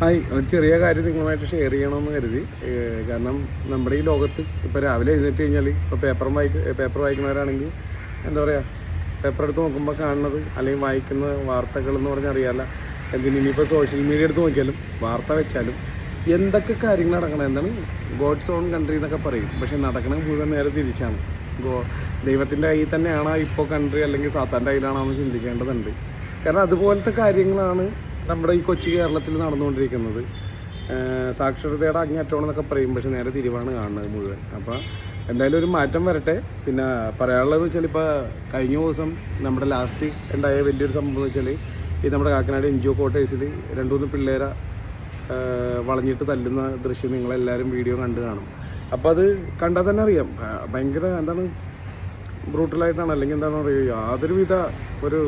Hi, ഒരു ചെറിയ കാര്യം നിങ്ങളുമായിട്ട് ഷെയർ ചെയ്യണമെന്ന് കരുതി. കാരണം നമ്മുടെ ഈ ലോകത്ത് ഇപ്പോൾ രാവിലെ എഴുന്നേറ്റ് കഴിഞ്ഞാൽ ഇപ്പോൾ പേപ്പർ വായിക്കുന്നവരാണെങ്കിൽ എന്താ പറയുക, പേപ്പർ എടുത്ത് നോക്കുമ്പോൾ കാണുന്നത് അല്ലെങ്കിൽ വായിക്കുന്ന വാർത്തകൾ എന്ന് പറഞ്ഞാൽ അറിയാമല്ല. ഇനിയിപ്പോൾ സോഷ്യൽ മീഡിയ എടുത്ത് നോക്കിയാലും വാർത്ത വെച്ചാലും എന്തൊക്കെ കാര്യങ്ങൾ നടക്കണം, എന്താണ് ഗോഡ്സ് ഓൺ കൺട്രി എന്നൊക്കെ പറയും. പക്ഷേ നടക്കണത് മുഴുവൻ നേരെ തിരിച്ചാണ്. ദൈവത്തിൻ്റെ കയ്യിൽ തന്നെയാണോ ഇപ്പോൾ കൺട്രി അല്ലെങ്കിൽ സാത്താൻ്റെ കയ്യിലാണോ എന്ന് ചിന്തിക്കേണ്ടതുണ്ട്. കാരണം അതുപോലത്തെ കാര്യങ്ങളാണ് നമ്മുടെ ഈ കൊച്ചു കേരളത്തിൽ നടന്നുകൊണ്ടിരിക്കുന്നത്. സാക്ഷരതയുടെ അങ്ങേറ്റമാണെന്നൊക്കെ പറയും, പക്ഷെ നേരെ തിരിവാണ് കാണുന്നത് മുഴുവൻ. അപ്പോൾ എന്തായാലും ഒരു മാറ്റം വരട്ടെ. പിന്നെ പറയാനുള്ളതെന്ന് വെച്ചാൽ, ഇപ്പോൾ കഴിഞ്ഞ ദിവസം നമ്മുടെ ലാസ്റ്റ് ഉണ്ടായ വലിയൊരു സംഭവം എന്ന് വെച്ചാൽ, ഈ നമ്മുടെ കാക്കനാട് NGO ക്വാർട്ടേഴ്സിൽ 2-3 പിള്ളേരെ വളഞ്ഞിട്ട് തല്ലുന്ന ദൃശ്യം നിങ്ങളെല്ലാവരും വീഡിയോ കണ്ടു കാണും. അപ്പോൾ അത് കണ്ടാൽ തന്നെ അറിയാം, ഭയങ്കര എന്താണ് ബ്രൂട്ടലായിട്ടാണ്, അല്ലെങ്കിൽ എന്താണെന്ന് പറയുക, യാതൊരുവിധ ഒരു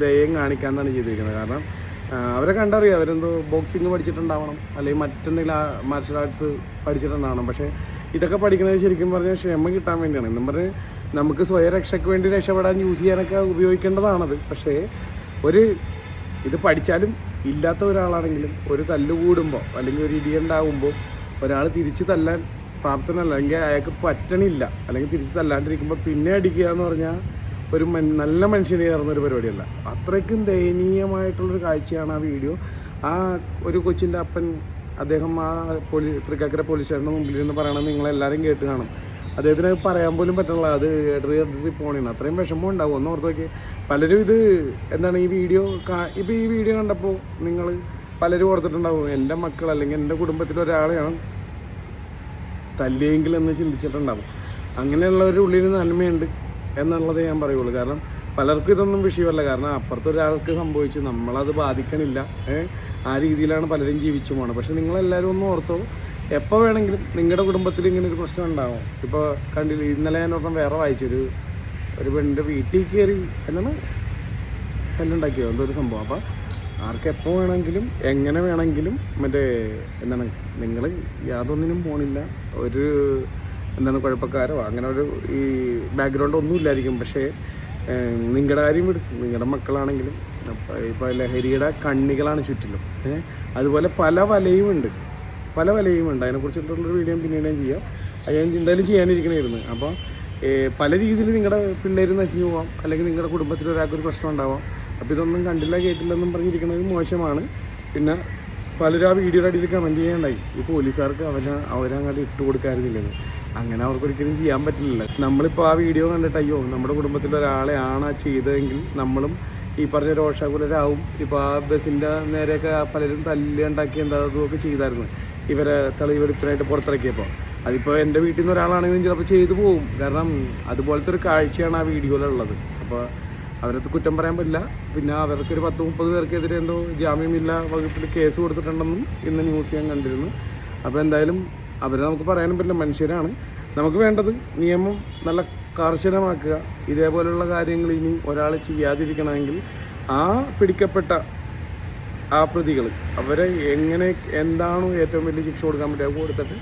ദയയും കാണിക്കാനാണ് ചെയ്തിരിക്കുന്നത്. കാരണം അവരെ കണ്ടറിയാം, അവരെന്തോ ബോക്സിങ് പഠിച്ചിട്ടുണ്ടാവണം, അല്ലെങ്കിൽ മറ്റെന്തെങ്കിലും മാർഷൽ ആർട്സ് പഠിച്ചിട്ടുണ്ടാവണം. പക്ഷേ ഇതൊക്കെ പഠിക്കുന്നത് ശരിക്കും പറഞ്ഞാൽ ക്ഷമ കിട്ടാൻ വേണ്ടിയാണ്. എന്നും പറഞ്ഞ് നമുക്ക് സ്വയരക്ഷയ്ക്ക് വേണ്ടി രക്ഷപ്പെടാൻ യൂസ് ചെയ്യാനൊക്കെ ഉപയോഗിക്കേണ്ടതാണത്. പക്ഷേ ഇത് പഠിച്ചാലും ഇല്ലാത്ത ഒരാളാണെങ്കിലും ഒരു തല്ലുകൂടുമ്പോൾ അല്ലെങ്കിൽ ഒരു ഇടിയുണ്ടാകുമ്പോൾ ഒരാൾ തിരിച്ച് തല്ലാൻ പ്രാപ്തനല്ല, അല്ലെങ്കിൽ അയാൾക്ക് പറ്റണില്ല, അല്ലെങ്കിൽ തിരിച്ച് തല്ലാണ്ടിരിക്കുമ്പോൾ പിന്നെ അടിക്കുക എന്ന് പറഞ്ഞാൽ ഒരു നല്ല മനുഷ്യന് ചേർന്നൊരു പരിപാടിയല്ല. അത്രയ്ക്കും ദയനീയമായിട്ടുള്ളൊരു കാഴ്ചയാണ് ആ വീഡിയോ. ആ ഒരു കൊച്ചിൻ്റെ അപ്പൻ, അദ്ദേഹം ആ തൃക്കാക്കര പോലീസ് സ്റ്റേഷൻ്റെ മുമ്പിൽ നിന്ന് പറയണമെന്ന് നിങ്ങളെല്ലാവരും കേട്ട് കാണും. അദ്ദേഹത്തിന് പറയാൻ പോലും പറ്റുന്നില്ല, അത് ഇടറി പോകണേന്ന്. അത്രയും വിഷമം ഉണ്ടാവും. ഒന്ന് ഓർത്ത് നോക്കി. പലരും ഇത് എന്താണ് ഈ വീഡിയോ ഇപ്പോൾ ഈ വീഡിയോ കണ്ടപ്പോൾ നിങ്ങൾ പലരും ഓർത്തിട്ടുണ്ടാവും, എൻ്റെ മക്കൾ അല്ലെങ്കിൽ എൻ്റെ കുടുംബത്തിലൊരാളെയാണ് തല്ലിയെങ്കിലെന്ന് ചിന്തിച്ചിട്ടുണ്ടാവും. അങ്ങനെയുള്ളവരുടെ ഉള്ളിൽ നന്മയുണ്ട് എന്നുള്ളതേ ഞാൻ പറയുള്ളൂ. കാരണം പലർക്കും ഇതൊന്നും വിഷയമല്ല. കാരണം അപ്പുറത്തൊരാൾക്ക് സംഭവിച്ച് നമ്മളത് ബാധിക്കണില്ല. ആ രീതിയിലാണ് പലരും ജീവിച്ചു പോകണം. പക്ഷെ നിങ്ങളെല്ലാവരും ഒന്ന് ഓർത്തോ, എപ്പോൾ വേണമെങ്കിലും നിങ്ങളുടെ കുടുംബത്തിൽ ഇങ്ങനെ ഒരു പ്രശ്നം ഉണ്ടാവും. ഇപ്പോൾ കണ്ടില്ല, ഇന്നലെ ഞാൻ ഒരെണ്ണം വേറെ വായിച്ചൊരു പെണ്ണിൻ്റെ വീട്ടിൽ കയറി എന്താണ് തല്ലുണ്ടാക്കിയോ എന്തോ ഒരു സംഭവം. അപ്പോൾ ആർക്ക് എപ്പോൾ വേണമെങ്കിലും എങ്ങനെ വേണമെങ്കിലും എന്താണ് നിങ്ങൾ യാതൊന്നിനും പോണില്ല, കുഴപ്പക്കാരോ അങ്ങനെ ഒരു ഈ ബാക്ക്ഗ്രൗണ്ട് ഒന്നും ഇല്ലായിരിക്കും. പക്ഷേ നിങ്ങളുടെ കാര്യം വിടും, നിങ്ങളുടെ മക്കളാണെങ്കിലും ഇപ്പോൾ ലഹരിയുടെ കണ്ണികളാണ് ചുറ്റിലും. അതുപോലെ പല വലയും ഉണ്ട്. അതിനെക്കുറിച്ചിട്ടുള്ളൊരു വീഡിയോ പിന്നീട് ഞാൻ ചെയ്യാം. അത് ഞാൻ എന്തായാലും ചെയ്യാനിരിക്കണമായിരുന്നു. അപ്പോൾ പല രീതിയിൽ നിങ്ങളുടെ പിള്ളേർ നശിച്ചു പോകാം, അല്ലെങ്കിൽ നിങ്ങളുടെ കുടുംബത്തിൽ ഒരാൾക്കൊരു പ്രശ്നം ഉണ്ടാവാം. അപ്പോൾ ഇതൊന്നും കണ്ടില്ല കേട്ടില്ലെന്നും പറഞ്ഞിരിക്കുന്നത് മോശമാണ്. പിന്നെ പലരും ആ വീഡിയോയുടെ അടിയിൽ കമൻറ്റ് ചെയ്യാനുണ്ടായി, ഈ പോലീസുകാർക്ക് അവരങ്ങോട്ട് ഇട്ട് കൊടുക്കാറില്ലെന്ന്. അങ്ങനെ അവർക്കൊരിക്കലും ചെയ്യാൻ പറ്റില്ല. നമ്മളിപ്പോൾ ആ വീഡിയോ കണ്ടിട്ട് അയ്യോ നമ്മുടെ കുടുംബത്തിൽ ഒരാളെ ആണ് ചെയ്തതെങ്കിൽ നമ്മളും ഈ പറഞ്ഞ രോഷാകുലരാവും. ഇപ്പോൾ ആ ബസ്സിൻ്റെ നേരെയൊക്കെ പലരും തല്ലുണ്ടാക്കി അതൊക്കെ ചെയ്തായിരുന്നു ഇവരെ തെളിവെടുപ്പിനായിട്ട് പുറത്തിറക്കിയപ്പോൾ. അതിപ്പോൾ എൻ്റെ വീട്ടിൽ നിന്ന് ഒരാളാണെങ്കിലും ചിലപ്പോൾ ചെയ്തു പോകും. കാരണം അതുപോലത്തെ ഒരു കാഴ്ചയാണ് ആ വീഡിയോയിലുള്ളത്. അപ്പോൾ അവരത് കുറ്റം പറയാൻ പറ്റില്ല. പിന്നെ അവർക്കൊരു 10-30 പേർക്കെതിരെ എന്തോ ജാമ്യമില്ല വകുപ്പിൽ കേസ് കൊടുത്തിട്ടുണ്ടെന്നും ഇന്ന് ന്യൂസ് ഞാൻ കണ്ടിരുന്നു. അപ്പോൾ എന്തായാലും അവരെ നമുക്ക് പറയാനും പറ്റില്ല, മനുഷ്യരാണ്. നമുക്ക് വേണ്ടത് നിയമം നല്ല കർശനമാക്കുക. ഇതേപോലുള്ള കാര്യങ്ങൾ ഇനി ഒരാൾ ചെയ്യാതിരിക്കണമെങ്കിൽ ആ പിടിക്കപ്പെട്ട ആ പ്രതികൾ അവരെ എന്താണോ ഏറ്റവും വലിയ ശിക്ഷ കൊടുക്കാൻ പറ്റുക കൊടുത്തിട്ട്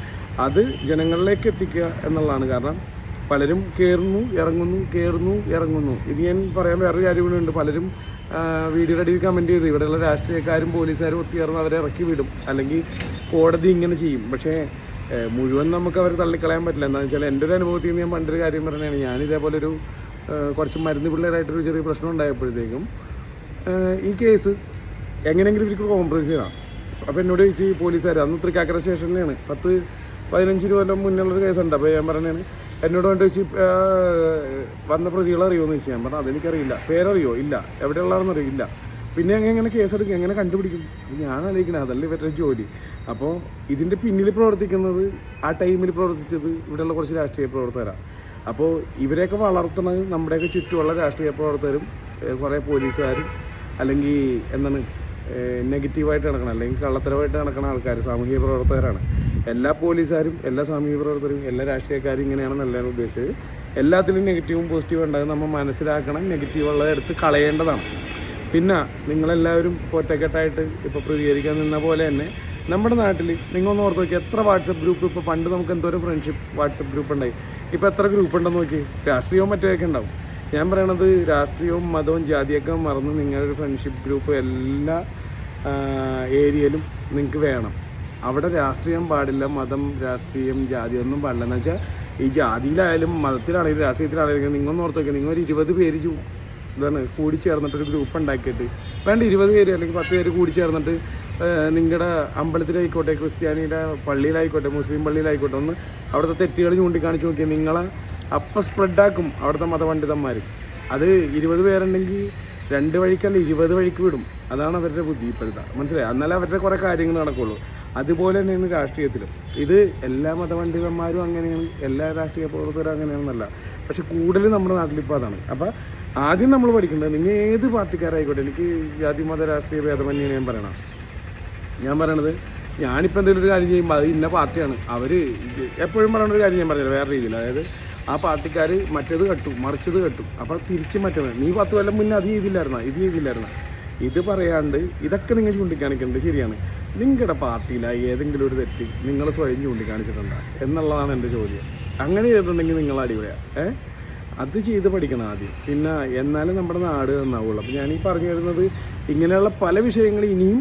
അത് ജനങ്ങളിലേക്ക് എത്തിക്കുക എന്നുള്ളതാണ്. കാരണം പലരും കയറുന്നു ഇറങ്ങുന്നു. ഇത് ഞാൻ പറയാൻ വേറൊരു കാര്യം കൂടെ ഉണ്ട്. പലരും വീഡിയോയുടെ അടിയിൽ കമൻറ്റ് ചെയ്ത് ഇവിടെയുള്ള രാഷ്ട്രീയക്കാരും പോലീസുകാരും ഒത്തുചേർന്ന് അവരെ ഇറക്കി വിടും, അല്ലെങ്കിൽ കോടതി ഇങ്ങനെ ചെയ്യും. പക്ഷേ മുഴുവൻ നമുക്ക് അവർ തള്ളിക്കളയാൻ പറ്റില്ല. എന്താണെന്ന് വെച്ചാൽ എൻ്റെ ഒരു അനുഭവത്തിൽ നിന്ന് ഞാൻ പണ്ടൊരു കാര്യം പറയുകയാണ്. ഞാനിതേപോലെ കുറച്ച് മരുന്ന് പിള്ളേരായിട്ടൊരു ചെറിയ പ്രശ്നം ഉണ്ടായപ്പോഴത്തേക്കും ഈ കേസ് എങ്ങനെയെങ്കിലും ഇവർക്ക് കോംപ്രമൈസ് ചെയ്യണം. അപ്പോൾ എന്നോട് ചോദിച്ച് പോലീസുകാർ, അന്ന് തൃക്കാക്കര സ്റ്റേഷനിലാണ് 10-15 മുന്നുള്ളൊരു കേസുണ്ട്. അപ്പോൾ ഞാൻ പറഞ്ഞാണ്, എന്നോട് കൊണ്ട് വെച്ച് വന്ന പ്രതികളെ അറിയുമെന്ന് വെച്ച് ഞാൻ പറഞ്ഞു അതെനിക്കറിയില്ല. പേരറിയോ? ഇല്ല. എവിടെയുള്ളതാണെന്ന് അറിയില്ല. പിന്നെ എങ്ങനെ കേസെടുക്കും, എങ്ങനെ കണ്ടുപിടിക്കും? അപ്പോൾ ഞാൻ ആലോചിക്കണം, അതല്ല ഇവരുടെ ജോലി. അപ്പോൾ ഇതിൻ്റെ പിന്നിൽ പ്രവർത്തിക്കുന്നത്, ആ ടൈമിൽ പ്രവർത്തിച്ചത് ഇവിടെയുള്ള കുറച്ച് രാഷ്ട്രീയ പ്രവർത്തകരാണ്. അപ്പോൾ ഇവരെയൊക്കെ വളർത്തുന്നത് നമ്മുടെയൊക്കെ ചുറ്റുമുള്ള രാഷ്ട്രീയ പ്രവർത്തകരും കുറേ പോലീസുകാരും, അല്ലെങ്കിൽ നെഗറ്റീവായിട്ട് നടക്കണം, അല്ലെങ്കിൽ കള്ളത്തരമായിട്ട് നടക്കുന്ന ആൾക്കാർ, സാമൂഹിക പ്രവർത്തകരാണ്. എല്ലാ പോലീസുകാരും, എല്ലാ സാമൂഹിക പ്രവർത്തകരും, എല്ലാ രാഷ്ട്രീയക്കാരും ഇങ്ങനെയാണെന്നല്ല ഞാൻ ഉദ്ദേശിച്ചത്. എല്ലാത്തിലും നെഗറ്റീവും പോസിറ്റീവും ഉണ്ടാകും. നമ്മൾ മനസ്സിലാക്കണം, നെഗറ്റീവുള്ളത് എടുത്ത് കളയേണ്ടതാണ്. പിന്നെ നിങ്ങളെല്ലാവരും ഒറ്റക്കെട്ടായിട്ട് ഇപ്പോൾ പ്രതികരിക്കാൻ നിന്ന പോലെ തന്നെ നമ്മുടെ നാട്ടിൽ നിങ്ങളൊന്ന് ഓർത്ത് നോക്കി, എത്ര വാട്സപ്പ് ഗ്രൂപ്പ്, ഇപ്പോൾ പണ്ട് നമുക്ക് എന്തോരം ഫ്രണ്ട്ഷിപ്പ് വാട്സപ്പ് ഗ്രൂപ്പ് ഉണ്ടായി, ഇപ്പോൾ എത്ര ഗ്രൂപ്പ് ഉണ്ടെന്ന് നോക്കി. രാഷ്ട്രീയവും മറ്റൊക്കെ ഉണ്ടാവും. ഞാൻ പറയണത് രാഷ്ട്രീയവും മതവും ജാതിയൊക്കെ മറന്ന് നിങ്ങളൊരു ഫ്രണ്ട്ഷിപ്പ് ഗ്രൂപ്പ് എല്ലാ ഏരിയയിലും നിങ്ങൾക്ക് വേണം. അവിടെ രാഷ്ട്രീയം പാടില്ല, മതം, രാഷ്ട്രീയം, ജാതി ഒന്നും പാടില്ല. എന്ന് വെച്ചാൽ ഈ ജാതിയിലായാലും മതത്തിലാണെങ്കിലും രാഷ്ട്രീയത്തിലാണെങ്കിലും നിങ്ങളൊന്ന് ഓർത്ത് നോക്കിയാൽ നിങ്ങൾ ഒരു 20 പേര് ഇതാണ് കൂടി ചേർന്നിട്ടൊരു ഗ്രൂപ്പ് ഉണ്ടാക്കിയിട്ട് വേണ്ട 20 പേര് അല്ലെങ്കിൽ 10 പേര് കൂടി ചേർന്നിട്ട് നിങ്ങളുടെ അമ്പലത്തിലായിക്കോട്ടെ, ക്രിസ്ത്യാനിയുടെ പള്ളിയിലായിക്കോട്ടെ, മുസ്ലിം പള്ളിയിലായിക്കോട്ടെ, ഒന്ന് അവിടുത്തെ തെറ്റുകൾ ചൂണ്ടിക്കാണിച്ച് നോക്കിയാൽ നിങ്ങളെ അപ്പം സ്പ്രെഡാക്കും അവിടുത്തെ മതപണ്ഡിതന്മാർ. അത് 20 പേരുണ്ടെങ്കിൽ 2 വഴിക്കല്ല 20 വഴിക്ക് വിടും. അതാണ് അവരുടെ ബുദ്ധി ഇപ്പോഴത്തെ, മനസ്സിലായി? എന്നാലേ അവരുടെ കുറേ കാര്യങ്ങൾ നടക്കുള്ളൂ. അതുപോലെ തന്നെയാണ് രാഷ്ട്രീയത്തിലും. ഇത് എല്ലാ മതപണ്ഡിതന്മാരും അങ്ങനെയാണ്, എല്ലാ രാഷ്ട്രീയ പ്രവർത്തകരും അങ്ങനെയാണെന്നല്ല, പക്ഷെ കൂടുതൽ നമ്മുടെ നാട്ടിലിപ്പോൾ അതാണ്. അപ്പോൾ ആദ്യം നമ്മൾ പഠിക്കേണ്ടത്, നിങ്ങൾ ഏത് പാർട്ടിക്കാരായിക്കോട്ടെ, എനിക്ക് ജാതി മത രാഷ്ട്രീയ ഭേദമന്യാണ് ഞാൻ പറയണത്. ഞാനിപ്പോൾ എന്തെങ്കിലും ഒരു കാര്യം ചെയ്യുമ്പോൾ അത് ഇന്ന പാർട്ടിയാണ്, അവർ എപ്പോഴും പറയണൊരു കാര്യം ഞാൻ പറഞ്ഞില്ല വേറെ രീതിയിൽ. അതായത് ആ പാർട്ടിക്കാർ മറ്റേത് കെട്ടു, മറിച്ചത് കെട്ടു, അപ്പോൾ തിരിച്ച് മറ്റേത് നീ 10 കൊല്ലം മുന്നേ അത് ചെയ്തില്ലായിരുന്ന ഇത് പറയാണ്ട് ഇതൊക്കെ നിങ്ങൾ ചൂണ്ടിക്കാണിക്കേണ്ടത് ശരിയാണ്. നിങ്ങളുടെ പാർട്ടിയിലായി ഏതെങ്കിലും ഒരു തെറ്റ് നിങ്ങൾ സ്വയം ചൂണ്ടിക്കാണിച്ചിട്ടുണ്ടോ എന്നുള്ളതാണ് എൻ്റെ ചോദ്യം. അങ്ങനെ ചെയ്തിട്ടുണ്ടെങ്കിൽ നിങ്ങൾ അടിപൊളിയാണ്. അത് ചെയ്ത് പഠിക്കണം ആദ്യം, പിന്നെ എന്നാലും നമ്മുടെ നാട് നന്നാവുള്ളൂ. അപ്പോൾ ഞാനീ പറഞ്ഞു വരുന്നത് ഇങ്ങനെയുള്ള പല വിഷയങ്ങൾ ഇനിയും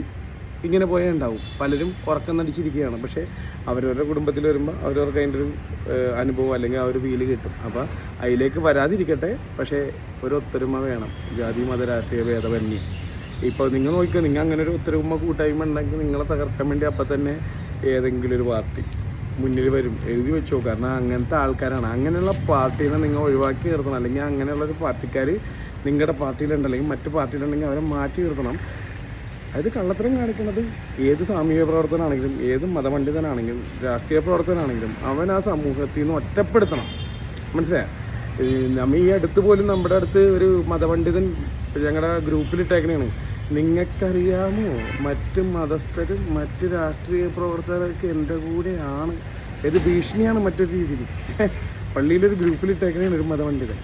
ഇങ്ങനെ പോയാൽ ഉണ്ടാവും. പലരും ഉറക്കം നടിച്ചിരിക്കുകയാണ്, പക്ഷേ അവരവരുടെ കുടുംബത്തിൽ വരുമ്പോൾ അവരവർക്ക് അതിൻ്റെ ഒരു അനുഭവം അല്ലെങ്കിൽ ആ ഒരു ഫീല് കിട്ടും. അപ്പോൾ അതിലേക്ക് വരാതിരിക്കട്ടെ, പക്ഷേ ഒരു ഒത്തൊരുമ വേണം. ജാതി മത രാഷ്ട്രീയ ഭേദമന്യേ ഇപ്പോൾ നിങ്ങൾ നോക്കിയോ, നിങ്ങൾ അങ്ങനെ ഒരു ഒത്തൊരുമ കൂട്ടായ്മ ഉണ്ടെങ്കിൽ നിങ്ങളെ തകർക്കാൻ വേണ്ടി അപ്പം തന്നെ ഏതെങ്കിലും ഒരു പാർട്ടി മുന്നിൽ വരും, എഴുതി വെച്ചോ. കാരണം അങ്ങനത്തെ ആൾക്കാരാണ്. അങ്ങനെയുള്ള പാർട്ടീനെ നിങ്ങൾ ഒഴിവാക്കി നിർത്തണം. അല്ലെങ്കിൽ അങ്ങനെയുള്ളൊരു പാർട്ടിക്കാർ നിങ്ങളുടെ പാർട്ടിയിലുണ്ട് അല്ലെങ്കിൽ മറ്റു പാർട്ടിയിലുണ്ടെങ്കിൽ അവരെ മാറ്റി നിർത്തണം. അത് കള്ളത്തരം കാണിക്കുന്നത് ഏത് സാമൂഹിക പ്രവർത്തനമാണെങ്കിലും ഏത് മതപണ്ഡിതനാണെങ്കിലും രാഷ്ട്രീയ പ്രവർത്തനമാണെങ്കിലും അവൻ ആ സമൂഹത്തിൽ നിന്ന് ഒറ്റപ്പെടുത്തണം. മനസ്സിലായോ? നമ്മൾ ഈ അടുത്ത് പോലും നമ്മുടെ അടുത്ത് ഒരു മതപണ്ഡിതൻ ഞങ്ങളുടെ ഗ്രൂപ്പിലിട്ടേക്കണേണ്, നിങ്ങൾക്കറിയാമോ മറ്റ് മതസ്ഥരും മറ്റ് രാഷ്ട്രീയ പ്രവർത്തകരൊക്കെ എൻ്റെ കൂടെയാണ്. ഇത് ഭീഷണിയാണ് മറ്റൊരു രീതിയിൽ. പള്ളിയിലൊരു ഗ്രൂപ്പിലിട്ടേക്കണേണ് ഒരു മതപണ്ഡിതൻ.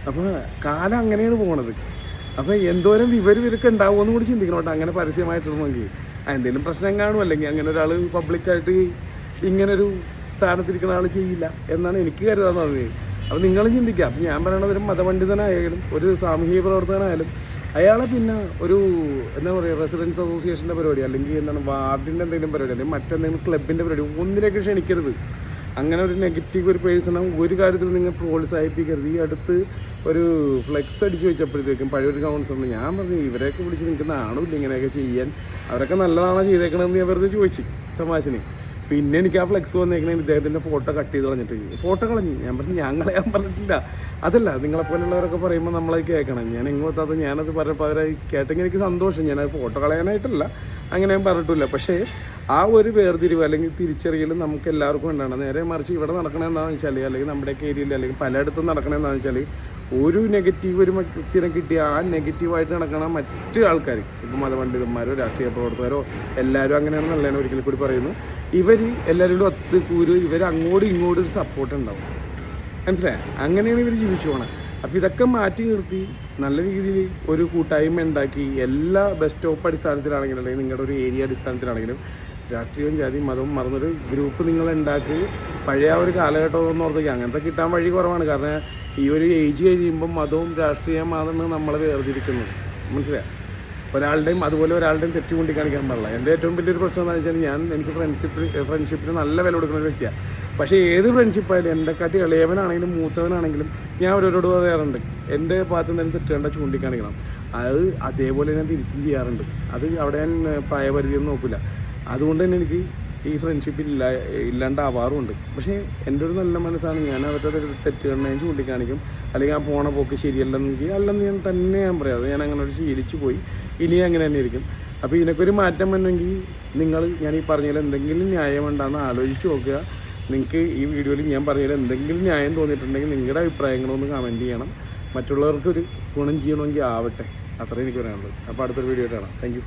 അപ്പോൾ കാലം അങ്ങനെയാണ് പോണത്. അപ്പോൾ എന്തോരം ഇവർക്ക് ഉണ്ടാവുമെന്നും കൂടി ചിന്തിക്കണം കേട്ടോ. അങ്ങനെ പരസ്യമായിട്ടിരുന്നെങ്കിൽ എന്തെങ്കിലും പ്രശ്നം കാണും, അല്ലെങ്കിൽ അങ്ങനെ ഒരാൾ പബ്ലിക്കായിട്ട് ഇങ്ങനൊരു സ്ഥാനത്തിരിക്കുന്ന ആൾ ചെയ്യില്ല എന്നാണ് എനിക്ക് കരുതാൻ തോന്നിയത്. അപ്പോൾ നിങ്ങളും ചിന്തിക്കുക. അപ്പം ഞാൻ പറയണത് ഒരു മതപണ്ഡിതനായാലും ഒരു സാമൂഹിക പ്രവർത്തകനായാലും അയാളെ പിന്നെ ഒരു എന്താ പറയുക റെസിഡൻസ് അസോസിയേഷൻ്റെ പരിപാടി അല്ലെങ്കിൽ എന്താണ് വാർഡിൻ്റെ എന്തെങ്കിലും പരിപാടി അല്ലെങ്കിൽ മറ്റെന്തെങ്കിലും ക്ലബിൻ്റെ പരിപാടി ഒന്നിലേക്ക് ക്ഷണിക്കരുത്. അങ്ങനെ ഒരു നെഗറ്റീവ് ഒരു പേഴ്സണും ഒരു കാര്യത്തിൽ നിങ്ങൾ പ്രോത്സാഹിപ്പിക്കരുത്. ഈ അടുത്ത് ഒരു ഫ്ലെക്സ് അടിച്ച് വെച്ചപ്പോഴത്തേക്കും പഴയൊരു കൗൺസിലറിന് ഞാൻ പറഞ്ഞു, ഇവരെയൊക്കെ വിളിച്ച് നിങ്ങൾക്ക് നാണമില്ല ഇങ്ങനെയൊക്കെ ചെയ്യാൻ, അവരൊക്കെ നല്ലതാണോ ചെയ്തേക്കണമെന്ന് ഞാൻ വെറുതെ ചോദിച്ചു തമാശന്. പിന്നെ എനിക്ക് ആ ഫ്ലെക്സ് വന്നേക്കണേ ഇദ്ദേഹത്തിൻ്റെ ഫോട്ടോ കട്ട് ചെയ്ത് കളഞ്ഞിട്ട് ഫോട്ടോ കളഞ്ഞു. ഞാൻ പറഞ്ഞു ഞാൻ കളയാൻ പറഞ്ഞിട്ടില്ല. അതല്ല നിങ്ങളെപ്പോലുള്ളവരൊക്കെ പറയുമ്പോൾ നമ്മളത് കേൾക്കണം. ഞാൻ എങ്ങോട്ടാത്ത ഞാനത് പറഞ്ഞപ്പോൾ അവരായി കേട്ടെങ്കിൽ എനിക്ക് സന്തോഷം. ഞാനത് ഫോട്ടോ കളയാനായിട്ടല്ല, അങ്ങനെ ഞാൻ പറഞ്ഞിട്ടില്ല. പക്ഷേ ആ ഒരു വേർതിരിവ് അല്ലെങ്കിൽ തിരിച്ചറിയൽ നമുക്ക് എല്ലാവർക്കും ഉണ്ടാണ്. നേരെ മറിച്ച് ഇവിടെ നടക്കണമെന്താണെന്ന് വെച്ചാൽ അല്ലെങ്കിൽ നമ്മുടെയൊക്കെ ഏരിയയിൽ അല്ലെങ്കിൽ പലയിടത്തും നടക്കണമെന്താണെന്ന് വെച്ചാൽ ഒരു നെഗറ്റീവ് ഒരു വ്യക്തിനെ കിട്ടിയ ആ നെഗറ്റീവായിട്ട് നടക്കണ മറ്റ് ആൾക്കാർ, ഇപ്പോൾ മതപണ്ഡിതന്മാരോ രാഷ്ട്രീയ പ്രവർത്തകരോ എല്ലാവരും അങ്ങനെയാണെന്നല്ല ഞാൻ ഒരിക്കൽ കൂടി പറയുന്നു. ഇവർ എല്ലാവരും ഒത്തുകൂര് ഇവർ അങ്ങോട്ടും ഇങ്ങോട്ടും ഒരു സപ്പോർട്ട് ഉണ്ടാവും. മനസ്സിലായോ? അങ്ങനെയാണ് ഇവർ ജീവിച്ചു പോകണം. അപ്പോൾ ഇതൊക്കെ മാറ്റി നിർത്തി നല്ല രീതിയിൽ ഒരു കൂട്ടായ്മ ഉണ്ടാക്കി എല്ലാ ബസ് സ്റ്റോപ്പ് അടിസ്ഥാനത്തിലാണെങ്കിലും അല്ലെങ്കിൽ നിങ്ങളുടെ ഒരു ഏരിയ അടിസ്ഥാനത്തിലാണെങ്കിലും രാഷ്ട്രീയവും ജാതിയും മതവും മറന്നൊരു ഗ്രൂപ്പ് നിങ്ങൾ ഉണ്ടാക്കി പഴയ ഒരു കാലഘട്ടമെന്ന് ഓർത്തേക്ക് അങ്ങനത്തെ കിട്ടാൻ വഴി കുറവാണ്. കാരണം ഈ ഒരു ഏജ് കഴിയുമ്പം മതവും രാഷ്ട്രീയമാണ് നമ്മളെ വേർതിരിക്കുന്നത്. മനസ്സിലായോ? ഒരാളുടെയും അതുപോലെ ഒരാളുടെയും തെറ്റ് കൊണ്ടിക്കാണിക്കാൻ പാടില്ല. എൻ്റെ ഏറ്റവും വലിയൊരു പ്രശ്നം എന്താണെന്ന് വെച്ചാൽ എനിക്ക് ഫ്രണ്ട്ഷിപ്പിന് നല്ല വില കൊടുക്കുന്ന ഒരു വ്യക്തിയാണ്. പക്ഷേ ഏത് ഫ്രണ്ട്ഷിപ്പായാലും എൻ്റെക്കാട്ടി ഇളയവനാണെങ്കിലും മൂത്തവനാണെങ്കിലും ഞാൻ അവരോട് പറയാറുണ്ട്, എൻ്റെ ഭാഗത്ത് എന്തെങ്കിലും തെറ്റേണ്ട ചൂണ്ടിക്കാണിക്കണം. അത് അതേപോലെ ഞാൻ തിരിച്ചും ചെയ്യാറുണ്ട്. അത് അവിടെ ഞാൻ പ്രായപരിധിയൊന്നും നോക്കില്ല. അതുകൊണ്ട് തന്നെ എനിക്ക് ഈ ഫ്രണ്ട്ഷിപ്പ് ഇല്ലാണ്ടാവാറുമുണ്ട്. പക്ഷേ എൻ്റെ ഒരു നല്ല മനസ്സാണ്, ഞാൻ അവരുടെ തെറ്റുകൾ ഞാൻ ചൂണ്ടിക്കാണിക്കും. അല്ലെങ്കിൽ ആ പോണ പോക്ക് ശരിയല്ലെന്നെങ്കിൽ അല്ലെന്ന് ഞാൻ തന്നെ ഞാൻ പറയാം. ഞാൻ അങ്ങനെ ഒരു ശീലിച്ചു പോയി, ഇനി അങ്ങനെ തന്നെ ഇരിക്കും. അപ്പോൾ ഇതിനൊക്കെ ഒരു മാറ്റം വന്നെങ്കിൽ നിങ്ങൾ ഞാൻ ഈ പറഞ്ഞതിൽ എന്തെങ്കിലും ന്യായമുണ്ടാകുന്ന ആലോചിച്ച് നോക്കുക. നിങ്ങൾക്ക് ഈ വീഡിയോയിൽ ഞാൻ പറഞ്ഞതിൽ എന്തെങ്കിലും ന്യായം തോന്നിയിട്ടുണ്ടെങ്കിൽ നിങ്ങളുടെ അഭിപ്രായങ്ങളൊന്ന് കമൻറ്റ് ചെയ്യണം. മറ്റുള്ളവർക്കൊരു ഗുണം ചെയ്യണമെങ്കിൽ ആവട്ടെ, അത്രയും എനിക്ക് പറയാനുള്ളത്. അപ്പോൾ അടുത്തൊരു വീഡിയോ കാണാം. Thank you.